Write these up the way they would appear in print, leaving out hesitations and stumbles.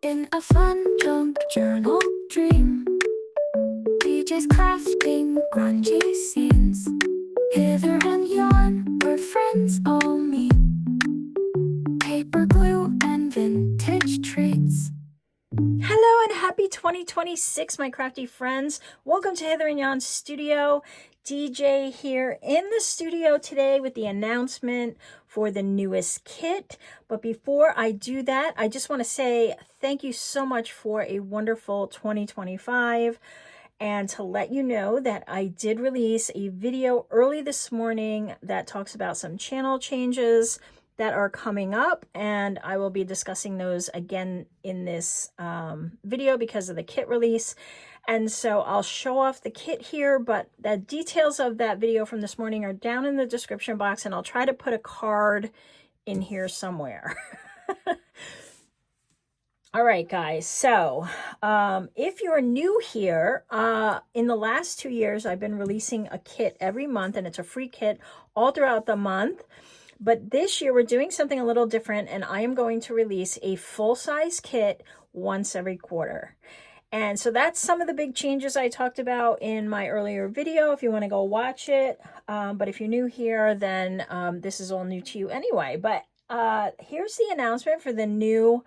In a fun jump journal dream, DJ's crafting grungy scenes. Hither and yon, where friends all meet. Paper glue and vintage treats. Hello and happy 2026, my crafty friends. Welcome to Hither and Yon Studio. DJ here in the studio today with the announcement for the newest kit. But before I do that, I just want to say thank you so much for a wonderful 2025. And to let you know that I did release a video early this morning that talks about some channel changes that are coming up, and I will be discussing those again in this video because of the kit release. And so I'll show off the kit here, but the details of that video from this morning are down in the description box, and I'll try to put a card in here somewhere. All right, guys, so if you're new here, in the last 2 years, I've been releasing a kit every month, and it's a free kit all throughout the month. But this year, we're doing something a little different, and I am going to release a full-size kit once every quarter. And so that's some of the big changes I talked about in my earlier video, if you want to go watch it. But if you're new here, then this is all new to you anyway. But here's the announcement for the new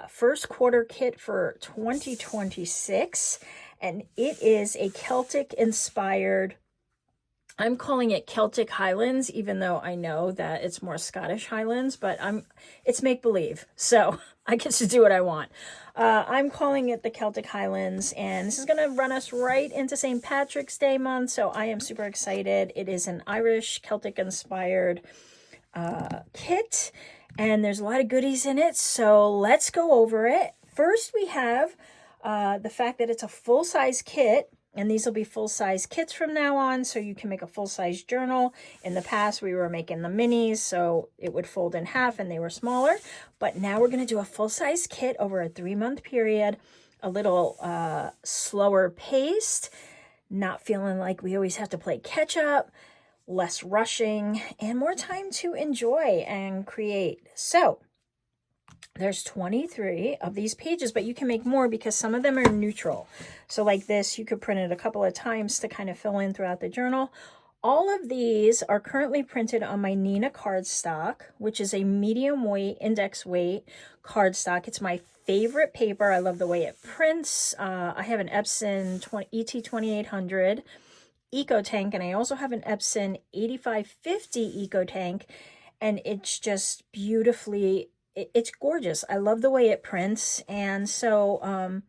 first quarter kit for 2026. And it is a Celtic-inspired, I'm calling it Celtic Highlands, even though I know that it's more Scottish Highlands, but it's make-believe, so I get to do what I want. I'm calling it the Celtic Highlands, and this is going to run us right into St. Patrick's Day month, so I am super excited. It is an Irish Celtic-inspired kit, and there's a lot of goodies in it, so let's go over it. First, we have the fact that it's a full-size kit. And these will be full-size kits from now on, so you can make a full-size journal. In the past, we were making the minis, so it would fold in half and they were smaller. But now we're going to do a full-size kit over a 3-month period, a little slower paced, not feeling like we always have to play catch-up, less rushing, and more time to enjoy and create. So there's 23 of these pages, but you can make more because some of them are neutral. So like this, you could print it a couple of times to kind of fill in throughout the journal. All of these are currently printed on my Nina cardstock, which is a medium weight, index weight cardstock. It's my favorite paper. I love the way it prints. I have an Epson ET2800 Eco Tank, and I also have an Epson 8550 Eco Tank, and it's just beautifully, it's gorgeous. I love the way it prints. And so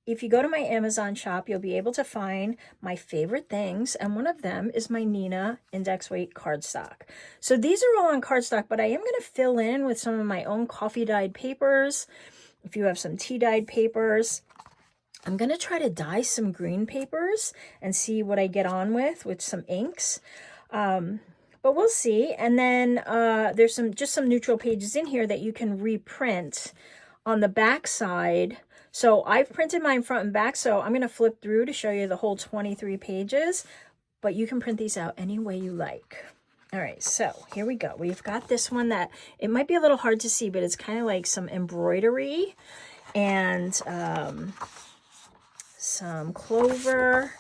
if you go to my Amazon shop, you'll be able to find my favorite things. And one of them is my Nina index weight cardstock. So these are all on cardstock, but I am going to fill in with some of my own coffee dyed papers. If you have some tea dyed papers, I'm going to try to dye some green papers and see what I get on with some inks. But we'll see. And then there's just some neutral pages in here that you can reprint on the back side. So I've printed mine front and back, so I'm going to flip through to show you the whole 23 pages. But you can print these out any way you like. All right, so here we go. We've got this one that it might be a little hard to see, but it's kind of like some embroidery and some clover.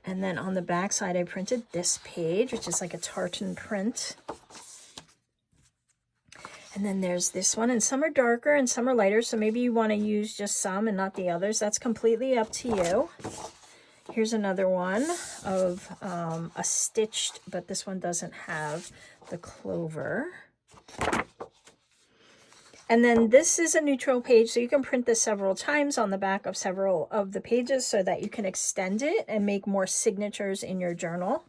And then on the back side, I printed this page, which is like a tartan print. And then there's this one, and some are darker and some are lighter, so maybe you want to use just some and not the others. That's completely up to you. Here's another one of a stitched, but this one doesn't have the clover. And then this is a neutral page, so you can print this several times on the back of several of the pages so that you can extend it and make more signatures in your journal.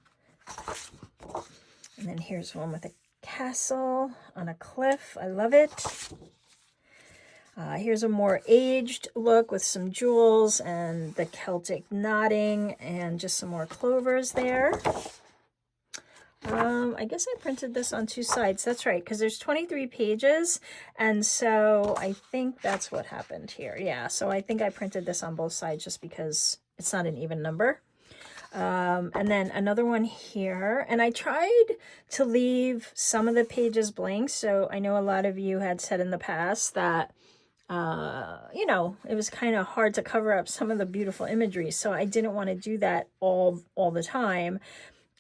And then here's one with a castle on a cliff. I love it. Here's a more aged look with some jewels and the Celtic knotting and just some more clovers there. I guess I printed this on 2 sides. That's right, because there's 23 pages, and so I think that's what happened here. Yeah, so I think I printed this on both sides just because it's not an even number. And then another one here, and I tried to leave some of the pages blank. So I know a lot of you had said in the past that you know, it was kind of hard to cover up some of the beautiful imagery. So I didn't want to do that all the time.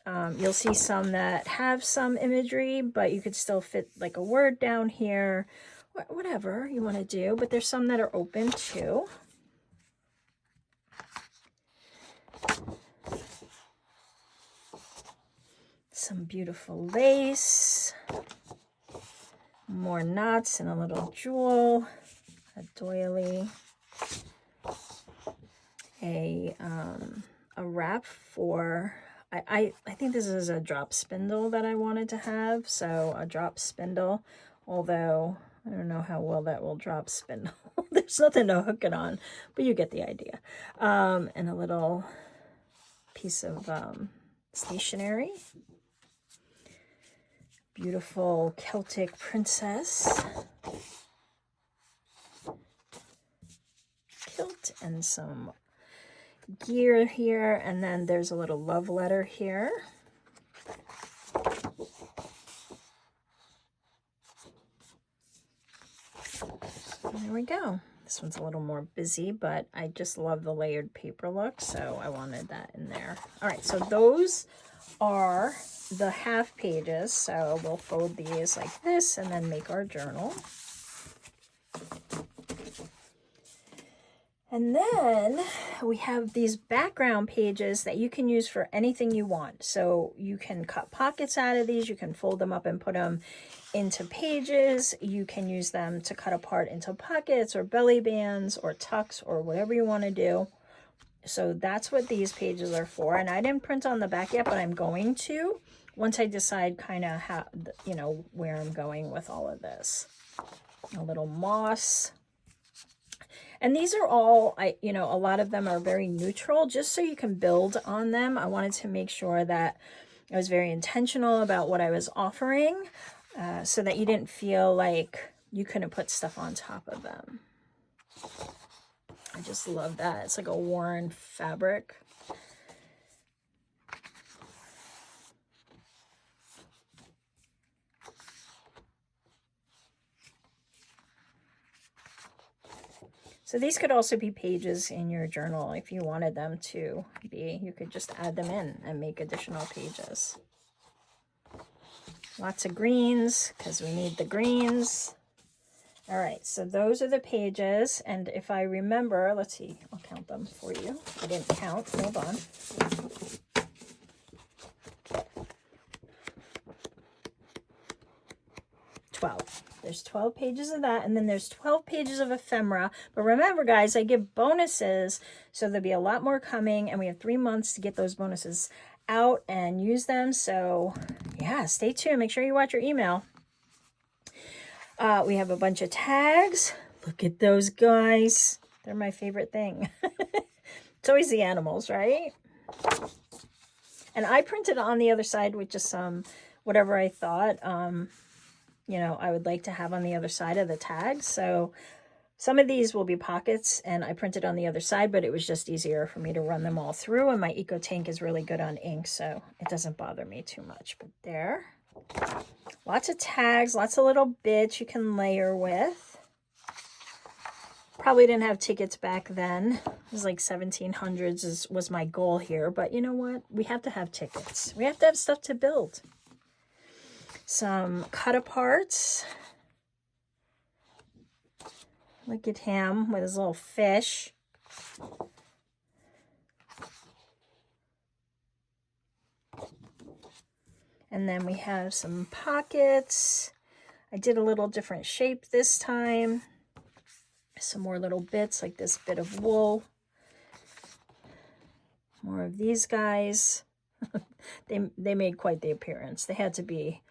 You'll see some that have some imagery, but you could still fit like a word down here, whatever you want to do. But there's some that are open too. Some beautiful lace, more knots and a little jewel, a doily, a wrap for, I think this is a drop spindle that I wanted to have, so a drop spindle, although I don't know how well that will drop spindle. There's nothing to hook it on, but you get the idea. And a little piece of stationery. Beautiful Celtic princess kilt and some gear here, and then there's a little love letter here. And there we go. This one's a little more busy, but I just love the layered paper look, so I wanted that in there. All right, so those are the half pages, so we'll fold these like this and then make our journal. And then we have these background pages that you can use for anything you want. So you can cut pockets out of these, you can fold them up and put them into pages, you can use them to cut apart into pockets or belly bands or tucks or whatever you want to do. So that's what these pages are for. And I didn't print on the back yet, but I'm going to once I decide kind of how, you know, where I'm going with all of this. A little moss. And these are all, you know, a lot of them are very neutral, just so you can build on them. I wanted to make sure that I was very intentional about what I was offering, so that you didn't feel like you couldn't put stuff on top of them. I just love that. It's like a worn fabric. So these could also be pages in your journal if you wanted them to be. You could just add them in and make additional pages. Lots of greens, because we need the greens. All right, so those are the pages. And if I remember, let's see, I'll count them for you. I didn't count, hold on. 12. There's 12 pages of that, and then there's 12 pages of ephemera. But remember, guys, I give bonuses, so there'll be a lot more coming, and we have 3 months to get those bonuses out and use them. So, yeah, stay tuned. Make sure you watch your email. We have a bunch of tags. Look at those guys. They're my favorite thing. It's always the animals, right? And I printed on the other side with just some, whatever I thought, you know, I would like to have on the other side of the tags. So some of these will be pockets, and I printed on the other side, but it was just easier for me to run them all through. And my Eco Tank is really good on ink, so it doesn't bother me too much. But there, lots of tags, lots of little bits you can layer with. Probably didn't have tickets back then. It was like 1700s was my goal here. But you know what? We have to have tickets. We have to have stuff to build. Some cut aparts. Look at him with his little fish. And then we have some pockets. I did a little different shape this time. Some more little bits like this bit of wool. More of these guys. They made quite the appearance. They had to be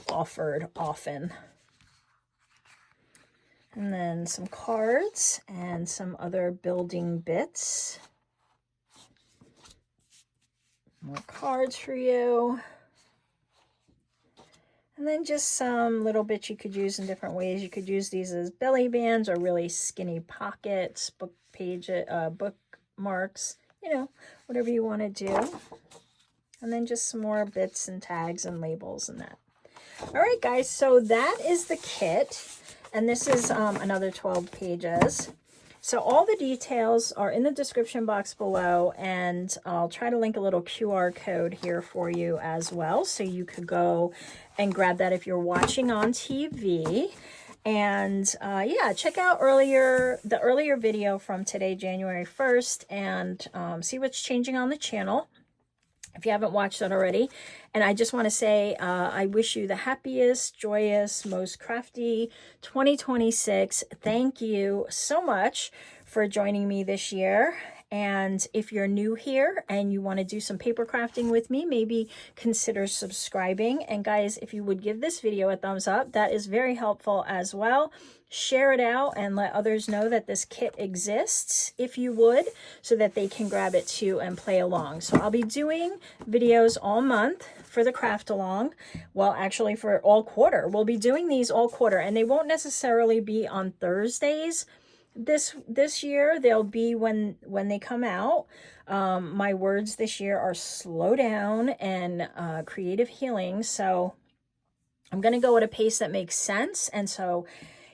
offered often. And then some cards and some other building bits. More cards for you. And then just some little bits you could use in different ways. You could use these as belly bands or really skinny pockets, book page, bookmarks, you know, whatever you want to do. And then just some more bits and tags and labels and that. All right, guys, so that is the kit. And this is another 12 pages. So all the details are in the description box below, and I'll try to link a little QR code here for you as well, so you could go and grab that if you're watching on TV. And yeah, check out the earlier video from today, January 1st, and see what's changing on the channel if you haven't watched that already. And I just want to say, I wish you the happiest, joyous, most crafty 2026. Thank you so much for joining me this year. And if you're new here and you want to do some paper crafting with me, maybe consider subscribing. And guys, if you would give this video a thumbs up, that is very helpful as well. Share it out and let others know that this kit exists, if you would, so that they can grab it too and play along. So I'll be doing videos all month for the craft along. Well, actually for all quarter. We'll be doing these all quarter, and they won't necessarily be on Thursdays this year. They'll be when they come out. My words this year are slow down and creative healing. So I'm going to go at a pace that makes sense. And so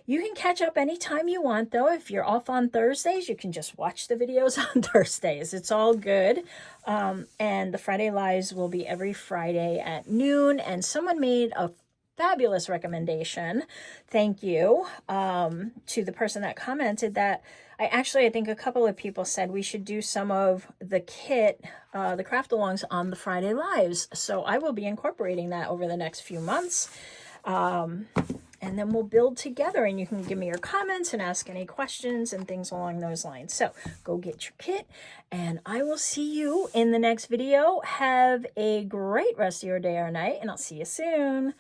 you can catch up anytime you want, though. If you're off on Thursdays, you can just watch the videos on Thursdays. It's all good. And the Friday Lives will be every Friday at noon. And someone made a fabulous recommendation. Thank you to the person that commented that. I think a couple of people said we should do some of the kit, the craft alongs on the Friday Lives. So I will be incorporating that over the next few months. And then we'll build together, and you can give me your comments and ask any questions and things along those lines. So go get your kit, and I will see you in the next video. Have a great rest of your day or night, and I'll see you soon.